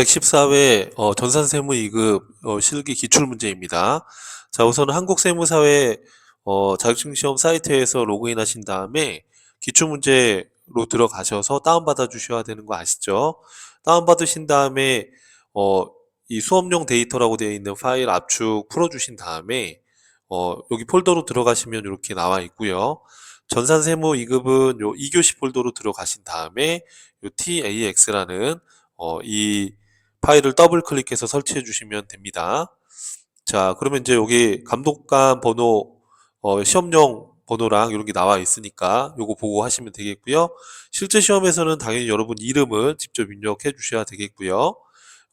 114회 전산세무이급 실기 기출문제입니다. 자, 우선 한국세무사회 자격증시험 사이트에서 로그인하신 다음에 기출문제로 들어가셔서 다운받아 주셔야 되는 거 아시죠? 다운받으신 다음에 어, 이 수업용 데이터라고 되어 있는 파일 압축 풀어주신 다음에 여기 폴더로 들어가시면 이렇게 나와 있고요. 전산세무 2급은 요 2교시 폴더로 들어가신 다음에 요 TAX라는 이 파일을 더블 클릭해서 설치해 주시면 됩니다. 자, 그러면 이제 여기 감독관 번호, 시험용 번호랑 이런 게 나와 있으니까 요거 보고 하시면 되겠고요. 실제 시험에서는 당연히 여러분 이름을 직접 입력해 주셔야 되겠고요.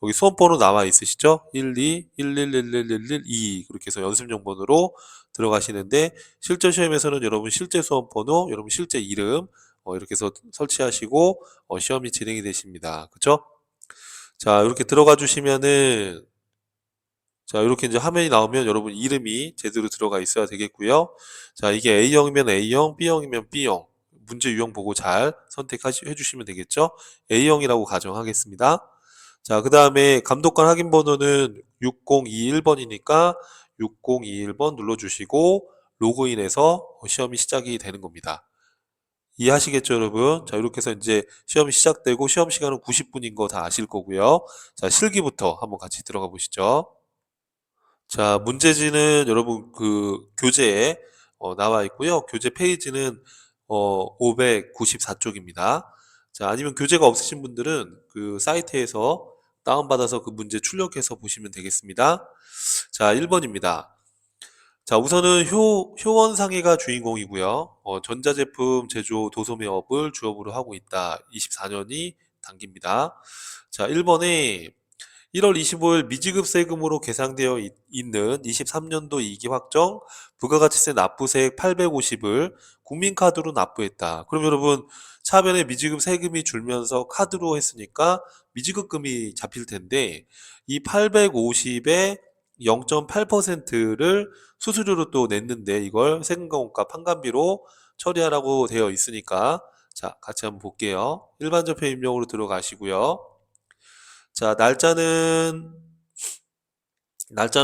여기 수험번호 나와 있으시죠? 12, 11111112 그렇게 해서 연습용 번호로 들어가시는데 실제 시험에서는 여러분 실제 수험번호, 여러분 실제 이름 이렇게 해서 설치하시고 시험이 진행이 되십니다. 그쵸? 자, 이렇게 들어가 주시면은 자, 이렇게 이제 화면이 나오면 여러분 이름이 제대로 들어가 있어야 되겠고요. 자, 이게 A형이면 A형, B형이면 B형. 문제 유형 보고 잘 선택해 주시면 되겠죠? A형이라고 가정하겠습니다. 자, 그 다음에 감독관 확인 번호는 6021번이니까 6021번 눌러주시고 로그인해서 시험이 시작이 되는 겁니다. 이해하시겠죠, 여러분? 자, 이렇게 해서 이제 시험이 시작되고 시험 시간은 90분인 거 다 아실 거고요. 자, 실기부터 한번 같이 들어가 보시죠. 자, 문제지는 여러분 그 교재에 나와 있고요. 교재 페이지는 594쪽입니다. 자, 아니면 교재가 없으신 분들은 그 사이트에서 다운받아서 그 문제 출력해서 보시면 되겠습니다. 자, 1번입니다. 자, 우선은 효원상해가 주인공이고요. 전자제품 제조 도소매업을 주업으로 하고 있다. 24년이 당깁니다. 자, 1번에 1월 25일 미지급 세금으로 계상되어 있는 23년도 이기 확정 부가가치세 납부세액 850을 국민카드로 납부했다. 그럼 여러분 차변에 미지급 세금이 줄면서 카드로 했으니까 미지급금이 잡힐 텐데 이 850에 0.8%를 수수료로 또 냈는데 이걸 세금과원가 판관비로 처리하라고 되어 있으니까 자, 같이 한번 볼게요. 일반적표 입력으로 들어가시고요. 자, 날짜는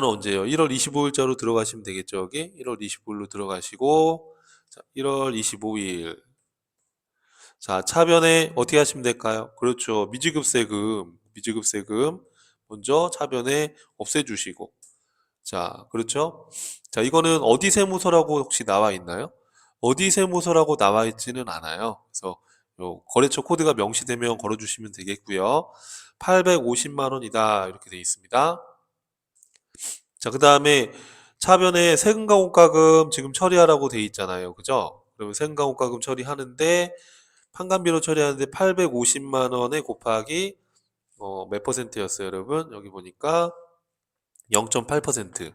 언제예요? 1월 25일자로 들어가시면 되겠죠, 여기? 1월 25일로 들어가시고, 자, 1월 25일. 자, 차변에 어떻게 하시면 될까요? 그렇죠. 미지급세금 먼저 차변에 없애주시고. 자, 그렇죠? 자, 이거는 어디 세무서라고 혹시 나와 있나요? 어디 세무서라고 나와 있지는 않아요. 그래서 요 거래처 코드가 명시되면 걸어주시면 되겠고요. 850만 원이다. 이렇게 되어 있습니다. 자, 그 다음에 차변에 세금과공과금 지금 처리하라고 돼 있잖아요. 그죠? 그러면 세금과공과금 처리하는데 판관비로 처리하는데 850만 원에 곱하기 몇 퍼센트였어요, 여러분? 여기 보니까 0.8%.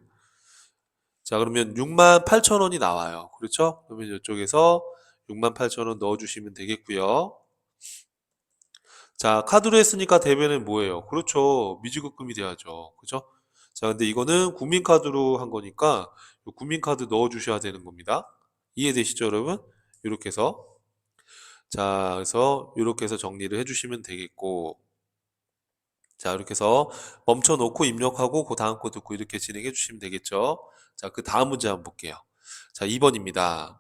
자, 그러면 6만 8천 원이 나와요. 그렇죠? 그러면 이쪽에서 6만 8천 원 넣어주시면 되겠고요. 자, 카드로 했으니까 대변은 뭐예요? 그렇죠. 미지급금이 돼야죠. 그죠? 자, 근데 이거는 국민카드로 한 거니까 요 국민카드 넣어주셔야 되는 겁니다. 이해되시죠, 여러분? 이렇게 해서. 자, 그래서 이렇게 해서 정리를 해주시면 되겠고. 자, 이렇게 해서 멈춰 놓고 입력하고 그 다음 거 듣고 이렇게 진행해 주시면 되겠죠. 자, 그 다음 문제 한번 볼게요. 자, 2번입니다.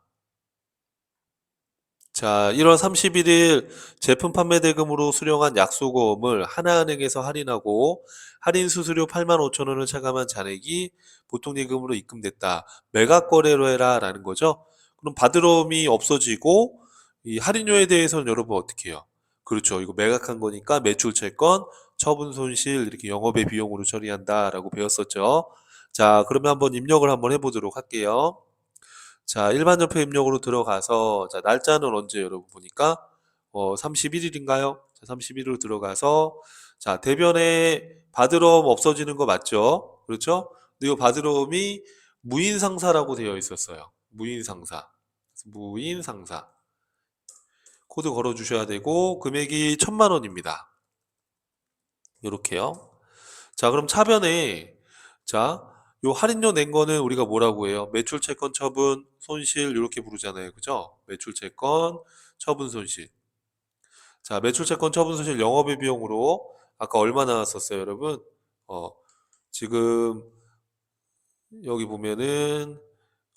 자, 1월 31일 제품 판매 대금으로 수령한 약소보험을 하나은행에서 할인하고 할인 수수료 8만 5천 원을 차감한 잔액이 보통예금으로 입금됐다. 매각 거래로 해라 라는 거죠. 그럼 받으러움이 없어지고 이 할인료에 대해서는 여러분 어떻게 해요? 그렇죠. 이거 매각한 거니까 매출채권, 처분 손실 이렇게 영업의 비용으로 처리한다라고 배웠었죠. 자, 그러면 한번 입력을 한번 해보도록 할게요. 자, 일반 전표 입력으로 들어가서 자, 날짜는 언제 여러분 보니까 31일인가요? 자, 31일로 들어가서 자, 대변에 받으러움 없어지는 거 맞죠? 그렇죠? 근데 이 받으러움이 무인상사라고 되어 있었어요. 무인상사. 무인상사. 코드 걸어 주셔야 되고 금액이 1,000만 원입니다. 요렇게요. 자, 그럼 차변에 자, 요 할인료 낸 거는 우리가 뭐라고 해요? 매출채권 처분 손실 이렇게 부르잖아요. 그죠? 매출채권 처분 손실. 자, 매출채권 처분 손실 영업의 비용으로 아까 얼마 나왔었어요, 여러분? 지금 여기 보면은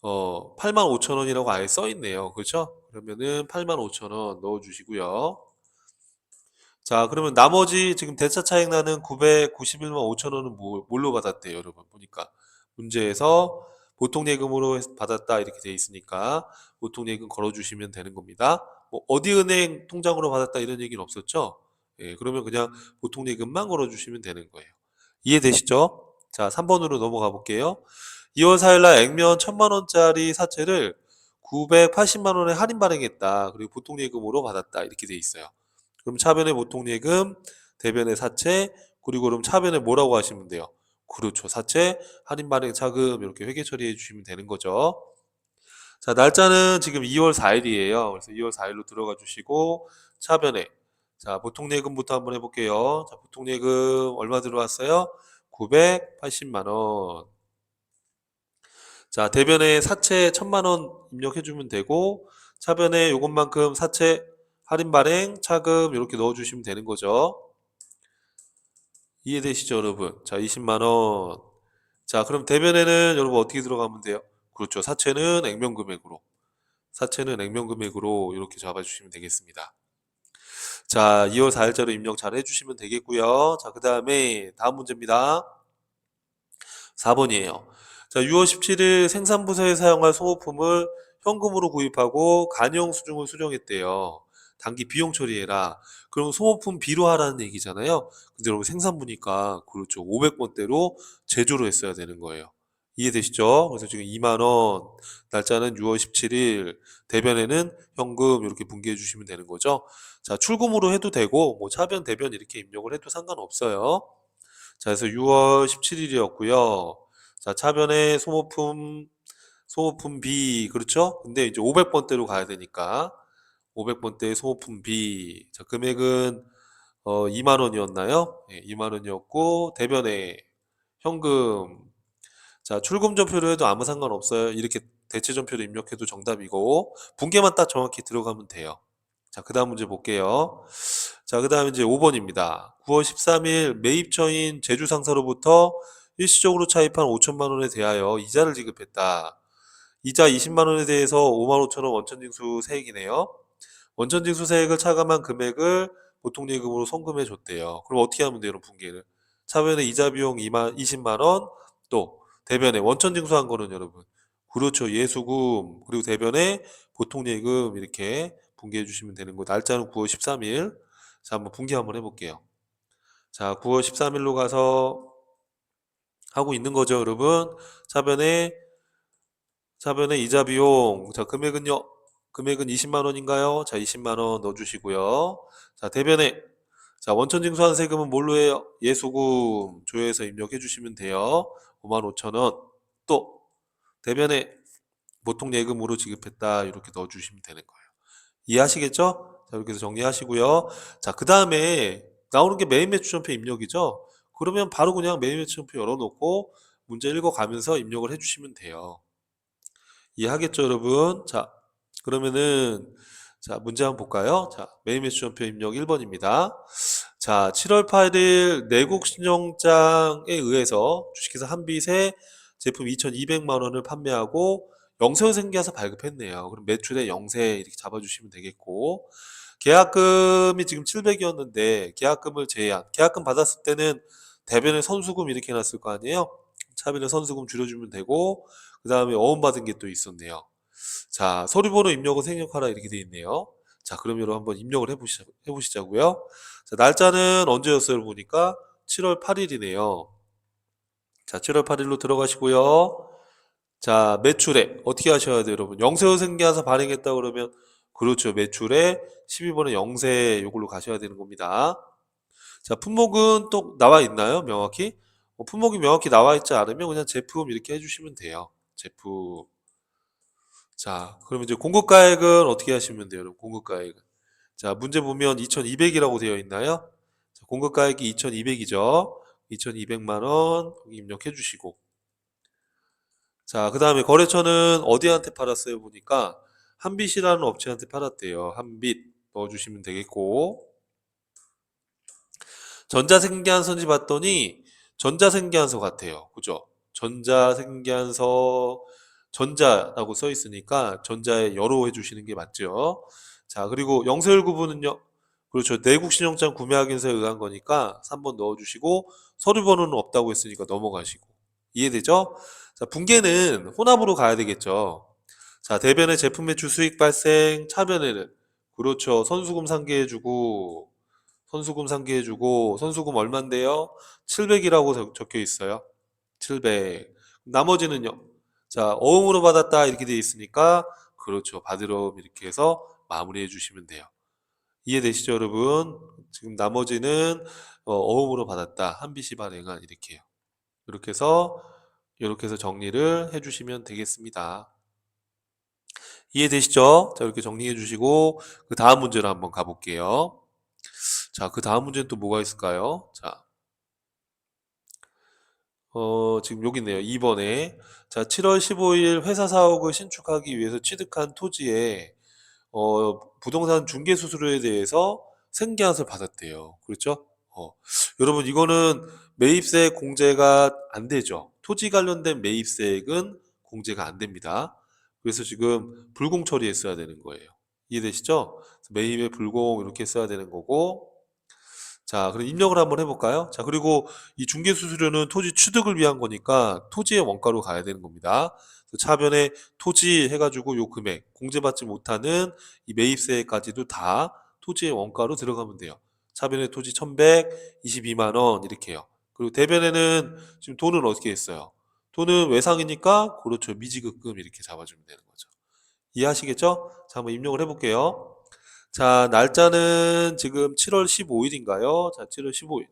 85,000원이라고 아예 써 있네요. 그렇죠? 그러면은 85,000원 넣어 주시고요. 자, 그러면 나머지 지금 대차 차익 나는 991만 5천 원은 뭘로 받았대요, 여러분? 보니까 문제에서 보통 예금으로 받았다 이렇게 돼 있으니까 보통 예금 걸어 주시면 되는 겁니다. 뭐 어디 은행 통장으로 받았다 이런 얘기는 없었죠? 예, 그러면 그냥 보통 예금만 걸어 주시면 되는 거예요. 이해되시죠? 자, 3번으로 넘어가 볼게요. 2월 4일 날 액면 1,000만 원짜리 사채를 980만 원에 할인 발행했다. 그리고 보통 예금으로 받았다. 이렇게 돼 있어요. 그럼 차변의 보통예금, 대변의 사채, 그리고 그럼 차변에 뭐라고 하시면 돼요? 그렇죠. 사채, 할인 발행 차금 이렇게 회계 처리해 주시면 되는 거죠. 자, 날짜는 지금 2월 4일이에요. 그래서 2월 4일로 들어가 주시고 차변에 자, 보통예금부터 한번 해볼게요. 자, 보통예금 얼마 들어왔어요? 980만 원. 자, 대변에 사채 1,000만 원 입력해 주면 되고 차변에 요것만큼 사채 할인 발행 차금 이렇게 넣어 주시면 되는 거죠. 이해되시죠, 여러분? 자, 20만 원. 자, 그럼 대변에는 여러분 어떻게 들어가면 돼요? 그렇죠. 사채는 액면 금액으로. 사채는 액면 금액으로 이렇게 잡아 주시면 되겠습니다. 자, 2월 4일자로 입력 잘 해주시면 되겠고요. 자, 그 다음에 다음 문제입니다. 4번이에요. 자, 6월 17일 생산부서에 사용할 소모품을 현금으로 구입하고 간용 수중을 수령했대요. 단기 비용 처리해라. 그럼 소모품 B로 하라는 얘기잖아요. 근데 여러분 생산부니까 그렇죠. 500번대로 제조로 했어야 되는 거예요. 이해되시죠? 그래서 지금 2만 원, 날짜는 6월 17일, 대변에는 현금 이렇게 분기해 주시면 되는 거죠. 자, 출금으로 해도 되고 뭐 차변, 대변 이렇게 입력을 해도 상관없어요. 자, 그래서 6월 17일이었고요. 자, 차변에 소모품 B, 그렇죠? 근데 이제 500번대로 가야 되니까 500번대 소모품 B. 자, 금액은 2만 원이었나요? 네, 2만 원이었고 대변에 현금. 자, 출금 전표로 해도 아무 상관없어요. 이렇게 대체 전표를 입력해도 정답이고 분계만 딱 정확히 들어가면 돼요. 자, 그 다음 문제 볼게요. 자, 그 다음에 이제 5번입니다. 9월 13일 매입처인 제주상사로부터 일시적으로 차입한 5천만 원에 대하여 이자를 지급했다. 이자 20만 원에 대해서 5만 5천 원 원천징수 세액이네요. 원천징수 세액을 차감한 금액을 보통예금으로 송금해 줬대요. 그럼 어떻게 하면 돼요, 분기를? 차변에 이자 비용 20만 원, 또 대변에 원천징수한 거는 여러분. 그렇죠. 예수금, 그리고 대변에 보통예금 이렇게 분기해 주시면 되는 거. 날짜는 9월 13일. 자, 한번 분기 한번 해볼게요. 자, 9월 13일로 가서 하고 있는 거죠, 여러분. 차변에 이자 비용. 자, 금액은요. 금액은 20만 원인가요? 자, 20만 원 넣어주시고요. 자, 대변에 자, 원천징수한 세금은 뭘로 해요? 예수금 조회해서 입력해 주시면 돼요. 5만 5천 원. 또 대변에 보통 예금으로 지급했다 이렇게 넣어주시면 되는 거예요. 이해하시겠죠? 자, 이렇게 해서 정리하시고요. 자, 그 다음에 나오는 게 매일 매출전표 입력이죠. 그러면 바로 그냥 매일 매출전표 열어놓고 문제 읽어가면서 입력을 해주시면 돼요. 이해하겠죠, 여러분? 자, 그러면은 자, 문제 한번 볼까요? 자, 매일 매출전표 입력 1번입니다. 자, 7월 8일 내국 신용장에 의해서 주식회사 한빛에 제품 2,200만 원을 판매하고 영세회생계에서 발급했네요. 그럼 매출에 영세 이렇게 잡아주시면 되겠고 계약금이 지금 700이었는데 계약금을 제한, 계약금 받았을 때는 대변에 선수금 이렇게 해놨을 거 아니에요? 차변에 선수금 줄여주면 되고 그 다음에 어음받은 게 또 있었네요. 자, 서류번호 입력은 생략하라 이렇게 돼 있네요. 자, 그럼 여러분 한번 입력을 해보시자고요. 자, 날짜는 언제였어요? 보니까 7월 8일이네요. 자, 7월 8일로 들어가시고요. 자, 매출에 어떻게 하셔야 돼요, 여러분? 영세회생계에서 발행했다 그러면 그렇죠. 매출에 12번에 영세 이걸로 가셔야 되는 겁니다. 자, 품목은 또 나와 있나요? 명확히? 품목이 명확히 나와 있지 않으면 그냥 제품 이렇게 해주시면 돼요. 제품. 자, 그럼 이제 공급가액은 어떻게 하시면 돼요, 여러분? 공급가액은. 자, 문제 보면 2,200이라고 되어 있나요? 자, 공급가액이 2,200이죠. 2,200만 원 입력해 주시고. 자, 그 다음에 거래처는 어디한테 팔았어요? 보니까 한빛이라는 업체한테 팔았대요. 한빛 넣어주시면 되겠고. 전자생계한서인지 봤더니 전자생계한서 같아요. 그죠? 전자생계한서 전자라고 써 있으니까 전자에 여로 해주시는 게 맞죠? 자, 그리고 영세율 구분은요. 그렇죠. 내국신용장 구매확인서에 의한 거니까 3번 넣어주시고 서류번호는 없다고 했으니까 넘어가시고 이해되죠? 자, 분계는 혼합으로 가야 되겠죠. 자, 대변에 제품 매출 수익 발생, 차변에는 그렇죠. 선수금 상계해주고 선수금 상기해주고 선수금 얼만데요? 700이라고 적혀 있어요. 700. 나머지는요. 자, 어음으로 받았다 이렇게 돼 있으니까 그렇죠. 받으럼 이렇게 해서 마무리해 주시면 돼요. 이해되시죠, 여러분? 지금 나머지는 어음으로 받았다. 한 빚이 발행한 이렇게요. 이렇게 해서 정리를 해 주시면 되겠습니다. 이해되시죠? 자, 이렇게 정리해 주시고 그 다음 문제로 한번 가볼게요. 자, 그 다음 문제는 또 뭐가 있을까요? 자, 지금 여기 있네요. 2번에. 자, 7월 15일 회사 사옥을 신축하기 위해서 취득한 토지에, 부동산 중개 수수료에 대해서 생계환수를 받았대요. 그렇죠? 여러분, 이거는 매입세 공제가 안 되죠. 토지 관련된 매입세액은 공제가 안 됩니다. 그래서 지금 불공 처리했어야 되는 거예요. 이해되시죠? 매입에 불공 이렇게 써야 되는 거고, 자, 그럼 입력을 한번 해볼까요? 자, 그리고 이 중개수수료는 토지 취득을 위한 거니까 토지의 원가로 가야 되는 겁니다. 그래서 차변에 토지 해가지고 요 금액, 공제받지 못하는 이 매입세까지도 다 토지의 원가로 들어가면 돼요. 차변에 토지 1122만 원 이렇게 해요. 그리고 대변에는 지금 돈은 어떻게 했어요? 돈은 외상이니까 그렇죠. 미지급금 이렇게 잡아주면 되는 거죠. 이해하시겠죠? 자, 한번 입력을 해볼게요. 자, 날짜는 지금 7월 15일인가요? 자, 7월 15일.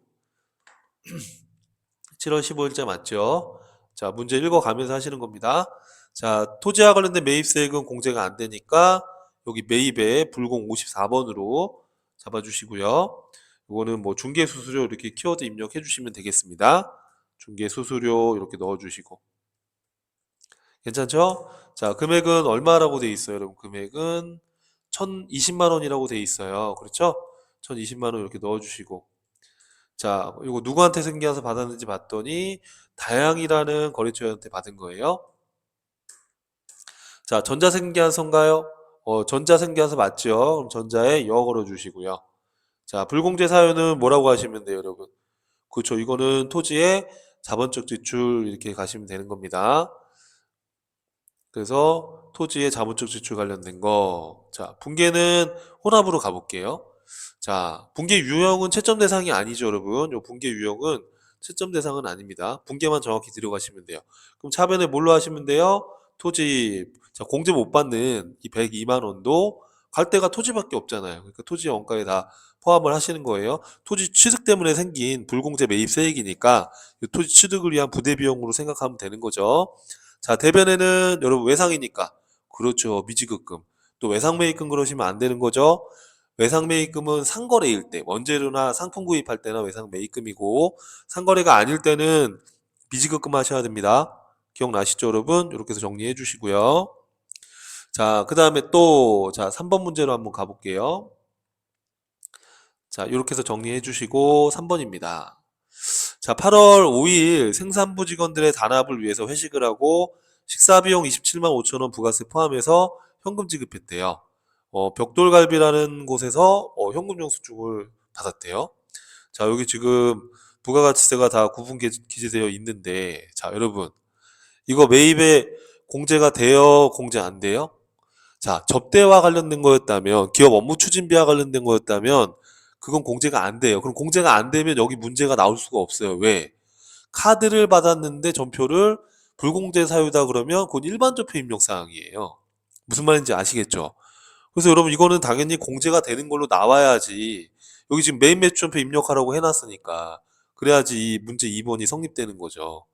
7월 15일자 맞죠? 자, 문제 읽어가면서 하시는 겁니다. 자, 토지와 관련된 매입세액은 공제가 안 되니까 여기 매입에 불공 54번으로 잡아주시고요. 이거는 뭐 중개수수료 이렇게 키워드 입력해 주시면 되겠습니다. 중개수수료 이렇게 넣어주시고. 괜찮죠? 자, 금액은 얼마라고 돼 있어요, 여러분? 금액은 1020만 원이라고 돼 있어요. 그렇죠? 1020만 원 이렇게 넣어주시고. 자, 이거 누구한테 생계해서 받았는지 봤더니 다양이라는 거래처한테 받은 거예요. 자, 전자생계환서인가요? 전자생계환서 맞죠? 그럼 전자에 여 걸어주시고요. 자, 불공제 사유는 뭐라고 하시면 돼요, 여러분? 그렇죠. 이거는 토지의 자본적 지출 이렇게 가시면 되는 겁니다. 그래서 토지의 자본적 지출 관련된 거. 자, 분계는 혼합으로 가볼게요. 자, 분계 유형은 채점 대상이 아니죠, 여러분. 요 분계 유형은 채점 대상은 아닙니다. 분계만 정확히 들어가시면 돼요. 그럼 차변에 뭘로 하시면 돼요? 토지, 자, 공제 못 받는 이 102만 원도 갈 데가 토지밖에 없잖아요. 그러니까 토지 원가에 다 포함을 하시는 거예요. 토지 취득 때문에 생긴 불공제 매입세액이니까 이 토지 취득을 위한 부대 비용으로 생각하면 되는 거죠. 자, 대변에는 여러분 외상이니까 그렇죠. 미지급금. 또 외상 매입금 그러시면 안 되는 거죠. 외상 매입금은 상거래일 때, 원재료나 상품 구입할 때나 외상 매입금이고 상거래가 아닐 때는 미지급금 하셔야 됩니다. 기억나시죠, 여러분? 이렇게 해서 정리해 주시고요. 자, 그다음에 또 자, 3번 문제로 한번 가 볼게요. 자, 이렇게 해서 정리해 주시고 3번입니다. 자, 8월 5일 생산부 직원들의 단합을 위해서 회식을 하고 식사비용 27만 5천 원 부가세 포함해서 현금 지급했대요. 벽돌갈비라는 곳에서 현금 영수증을 받았대요. 자, 여기 지금 부가가치세가 다 구분 기재되어 있는데, 자, 여러분, 이거 매입에 공제가 돼요? 공제 안 돼요? 자, 접대와 관련된 거였다면, 기업 업무 추진비와 관련된 거였다면, 그건 공제가 안 돼요. 그럼 공제가 안 되면 여기 문제가 나올 수가 없어요. 왜? 카드를 받았는데 전표를 불공제 사유다 그러면 그건 일반 전표 입력 사항이에요. 무슨 말인지 아시겠죠? 그래서 여러분 이거는 당연히 공제가 되는 걸로 나와야지 여기 지금 메인 매출 전표 입력하라고 해놨으니까 그래야지 이 문제 2번이 성립되는 거죠.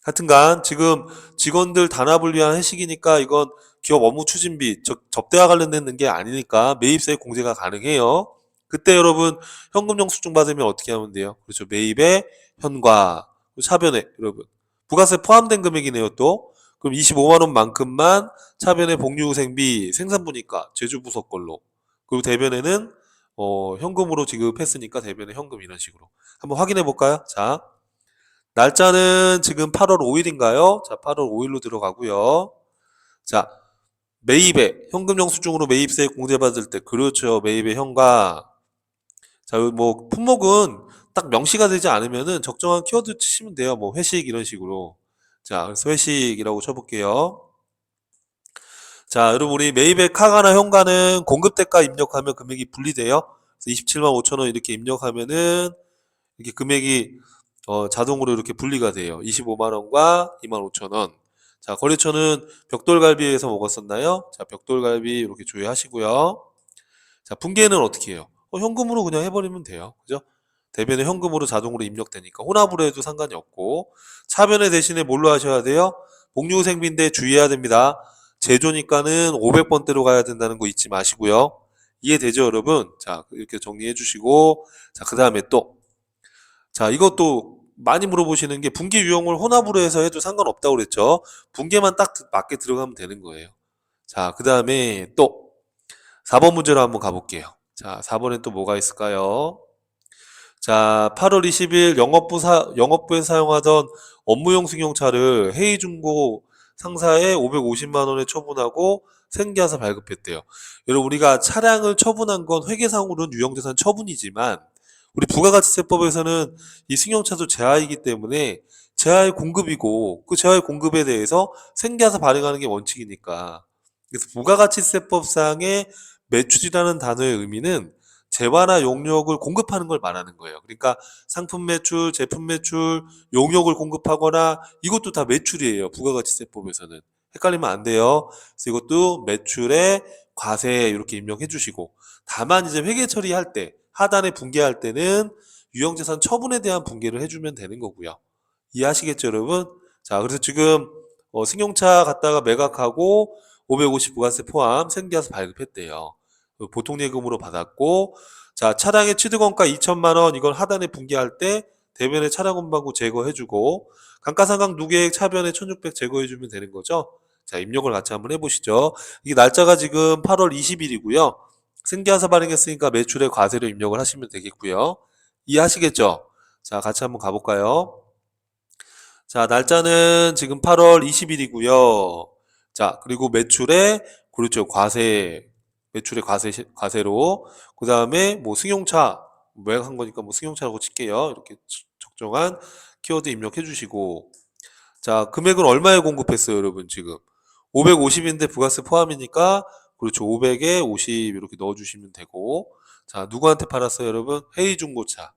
하여튼간 지금 직원들 단합을 위한 회식이니까 이건 기업 업무 추진비, 즉 접대와 관련된 게 아니니까 매입세 공제가 가능해요. 그때 여러분 현금 영수증 받으면 어떻게 하면 돼요? 그렇죠. 매입의 현과 차변에 여러분 부가세 포함된 금액이네요 또. 그럼 25만 원만큼만 차변에 복리후생비 생산부니까 제주부서 걸로. 그리고 대변에는 현금으로 지급했으니까 대변에 현금 이런 식으로. 한번 확인해 볼까요? 자, 날짜는 지금 8월 5일인가요? 자, 8월 5일로 들어가고요. 자, 매입에 현금 영수증으로 매입세액 공제받을 때 그렇죠. 매입의 현가. 자, 뭐 품목은 딱 명시가 되지 않으면은 적정한 키워드 치시면 돼요. 뭐 회식 이런 식으로. 자, 그래서 회식이라고 쳐볼게요. 자, 여러분 우리 매입의 카가나 현가는 공급대가 입력하면 금액이 분리돼요. 그래서 27만 5천 원 이렇게 입력하면은 이렇게 금액이 자동으로 이렇게 분리가 돼요. 25만 원과 2만 5천 원. 자, 거래처는 벽돌갈비에서 먹었었나요? 자, 벽돌갈비 이렇게 조회하시고요. 자, 분계는 어떻게 해요? 현금으로 그냥 해버리면 돼요. 그죠? 대변에 현금으로 자동으로 입력되니까 혼합으로 해도 상관이 없고 차변에 대신에 뭘로 하셔야 돼요? 복류생비인데 주의해야 됩니다. 제조니까는 500번대로 가야 된다는 거 잊지 마시고요. 이해되죠, 여러분? 자, 이렇게 정리해 주시고 자, 그 다음에 또 자, 이것도 많이 물어보시는 게 분계 유형을 혼합으로 해서 해도 상관없다고 그랬죠. 분계만 딱 맞게 들어가면 되는 거예요. 자, 그 다음에 또 4번 문제로 한번 가볼게요. 자, 4번에 또 뭐가 있을까요? 자, 8월 20일 영업부에 사용하던 업무용 승용차를 해외중고 상사에 550만 원에 처분하고 생계하서 발급했대요. 여러분, 우리가 차량을 처분한 건 회계상으로는 유형자산 처분이지만 우리 부가가치세법에서는 이 승용차도 재하이기 때문에 재하의 공급이고 그 재하의 공급에 대해서 생계하서 발행하는 게 원칙이니까 그래서 부가가치세법상의 매출이라는 단어의 의미는 재화나 용역을 공급하는 걸 말하는 거예요. 그러니까 상품 매출, 제품 매출, 용역을 공급하거나 이것도 다 매출이에요. 부가가치세법에서는. 헷갈리면 안 돼요. 그래서 이것도 매출에 과세 이렇게 입력해 주시고 다만 이제 회계 처리할 때 하단에 분계할 때는 유형자산 처분에 대한 분계를 해주면 되는 거고요. 이해하시겠죠, 여러분? 자, 그래서 지금 승용차 갖다가 매각하고 550 부가세 포함 생계하서 발급했대요. 보통 예금으로 받았고, 자, 차량의 취득원가 2천만 원 이걸 하단에 분계할 때 대변에 차량 운반구 제거해주고 감가상각 누계액 차변에 1600 제거해주면 되는 거죠. 자, 입력을 같이 한번 해보시죠. 이게 날짜가 지금 8월 20일이고요. 생계하서 발행했으니까 매출의 과세로 입력을 하시면 되겠고요. 이해하시겠죠? 자, 같이 한번 가볼까요? 자, 날짜는 지금 8월 20일이고요. 자, 그리고 매출에 그렇죠. 매출의 과세로 그 다음에 뭐 승용차 매각한 거니까 뭐 승용차라고 칠게요. 이렇게 적정한 키워드 입력해 주시고 자, 금액은 얼마에 공급했어요, 여러분 지금 550인데 부가세 포함이니까 그렇죠. 500에 50 이렇게 넣어 주시면 되고 자, 누구한테 팔았어요, 여러분? 헤이 중고차.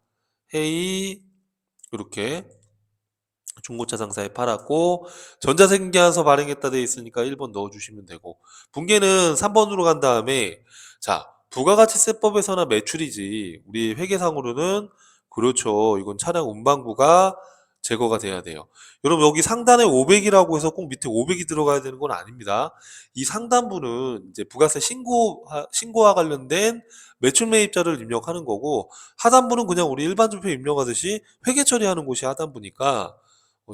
헤이 이렇게 중고차 상사에 팔았고 전자생계하서 발행했다 돼 있으니까 1번 넣어주시면 되고 분계는 3번으로 간 다음에 자 부가가치세법에서나 매출이지 우리 회계상으로는 그렇죠 이건 차량 운반부가 제거가 돼야 돼요. 여러분 여기 상단에 500이라고 해서 꼭 밑에 500이 들어가야 되는 건 아닙니다. 이 상단부는 이제 부가세 신고와 관련된 매출 매입자를 입력하는 거고 하단부는 그냥 우리 일반 주표 입력하듯이 회계 처리하는 곳이 하단부니까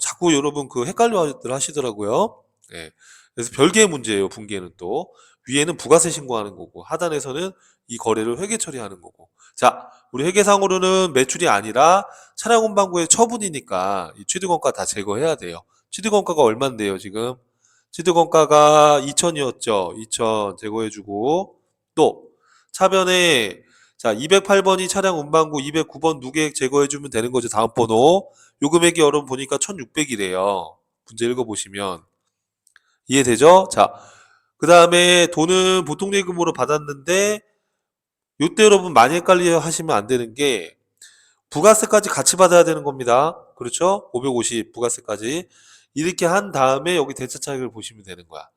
자꾸 여러분 그 헷갈려들 하시더라고요. 예. 그래서 별개의 문제예요. 분계는 또 위에는 부가세 신고하는 거고 하단에서는 이 거래를 회계 처리하는 거고. 자, 우리 회계상으로는 매출이 아니라 차량 운반구의 처분이니까 이 취득원가 다 제거해야 돼요. 취득원가가 얼마인데요, 지금? 취득원가가 2천이었죠. 2천 제거해주고 또 차변에 자 208번이 차량 운반구 209번 누계액 제거해주면 되는 거죠. 다음 번호. 요 금액이 여러분 보니까 1600이래요. 문제 읽어보시면. 이해되죠? 자, 그 다음에 돈은 보통 예금으로 받았는데, 요때 여러분 많이 헷갈려 하시면 안 되는 게, 부가세까지 같이 받아야 되는 겁니다. 그렇죠? 550 부가세까지. 이렇게 한 다음에 여기 대차 차익을 보시면 되는 거야.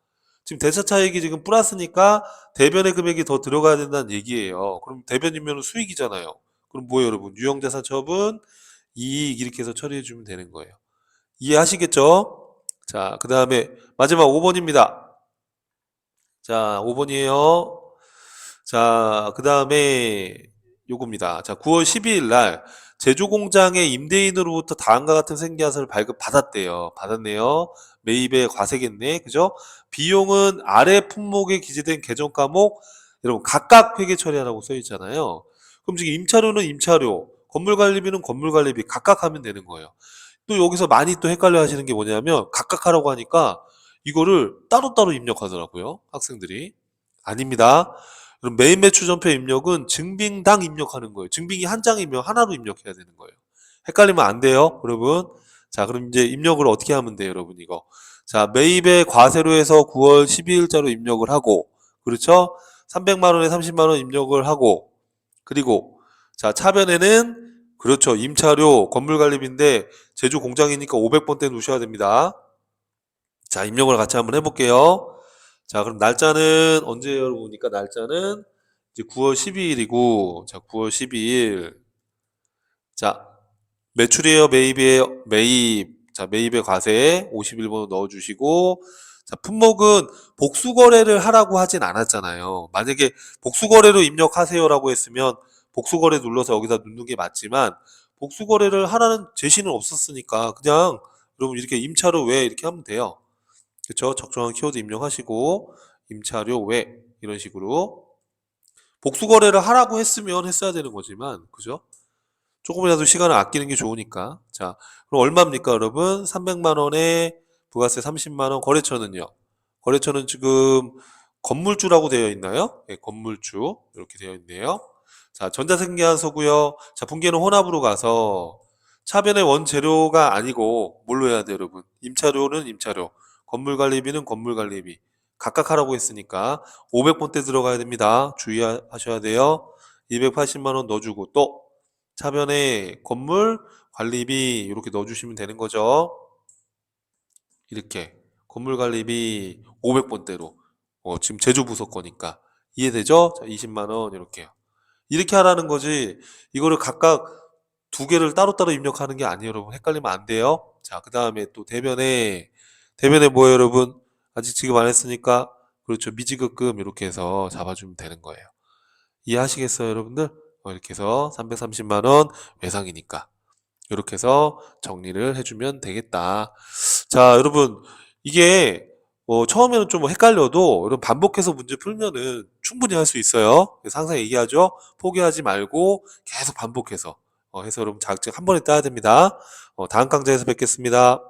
지금 대차 차익이 지금 플러스니까 대변의 금액이 더 들어가야 된다는 얘기예요. 그럼 대변이면 수익이잖아요. 그럼 뭐예요, 여러분? 유형자산 처분, 이익 이렇게 해서 처리해 주면 되는 거예요. 이해하시겠죠? 자, 그 다음에 마지막 5번입니다. 자, 5번이에요. 자, 그 다음에 요겁니다. 자, 9월 12일 날 제조공장의 임대인으로부터 다음과 같은 생계화서를 발급받았대요. 받았네요. 매입의 과세겠네. 그죠? 비용은 아래 품목에 기재된 계정 과목 여러분 각각 회계 처리하라고 써 있잖아요. 그럼 지금 임차료는 임차료, 건물관리비는 건물관리비 각각 하면 되는 거예요. 또 여기서 많이 또 헷갈려 하시는 게 뭐냐면 각각 하라고 하니까 이거를 따로따로 입력하더라고요. 학생들이. 아닙니다. 그럼 메인 매출 전표 입력은 증빙당 입력하는 거예요. 증빙이 한 장이면 하나로 입력해야 되는 거예요. 헷갈리면 안 돼요, 여러분. 자, 그럼 이제 입력을 어떻게 하면 돼요, 여러분 이거. 자, 매입의 과세로 해서 9월 12일자로 입력을 하고, 그렇죠? 300만 원에 30만 원 입력을 하고, 그리고 자, 차변에는 그렇죠. 임차료, 건물관리비인데 제주 공장이니까 500번대 놓으셔야 됩니다. 자, 입력을 같이 한번 해볼게요. 자, 그럼 날짜는 언제 여러분니까 날짜는 이제 9월 12일이고, 자, 9월 12일. 자, 매출이에요, 매입이에요, 매입. 자, 매입의 과세 51번호 넣어주시고, 자, 품목은 복수거래를 하라고 하진 않았잖아요. 만약에 복수거래로 입력하세요라고 했으면 복수거래 눌러서 여기다 넣는 게 맞지만, 복수거래를 하라는 제시는 없었으니까 그냥 여러분 이렇게 임차료 외 이렇게 하면 돼요. 그쵸? 적정한 키워드 입력하시고, 임차료 외 이런 식으로. 복수거래를 하라고 했으면 했어야 되는 거지만, 그죠? 조금이라도 시간을 아끼는 게 좋으니까. 자, 그럼 얼마입니까, 여러분? 300만 원에 부가세 30만 원, 거래처는요? 거래처는 지금 건물주라고 되어 있나요? 네, 건물주. 이렇게 되어 있네요. 자, 전자생계한서고요. 자, 분계는 혼합으로 가서 차변의 원재료가 아니고 뭘로 해야 돼요, 여러분? 임차료는 임차료, 건물관리비는 건물관리비. 각각 하라고 했으니까 500번대 들어가야 됩니다. 주의하셔야 돼요. 280만 원 넣어주고 또 차변에 건물 관리비 이렇게 넣어주시면 되는 거죠. 이렇게 건물 관리비 500번대로 지금 제조 부서 거니까 이해되죠? 자, 20만 원 이렇게요. 이렇게 하라는 거지 이거를 각각 두 개를 따로따로 입력하는 게 아니에요, 여러분. 헷갈리면 안 돼요. 자, 그 다음에 또 대변에 뭐예요, 여러분? 아직 지금 안 했으니까 그렇죠. 미지급금 이렇게 해서 잡아주면 되는 거예요. 이해하시겠어요, 여러분들? 이렇게 해서 330만 원 외상이니까 이렇게 해서 정리를 해주면 되겠다. 자, 여러분 이게 처음에는 좀 헷갈려도 여러분 반복해서 문제 풀면은 충분히 할 수 있어요. 그래서 항상 얘기하죠. 포기하지 말고 계속 반복해서 해서 여러분 자격증 한 번에 따야 됩니다. 다음 강좌에서 뵙겠습니다.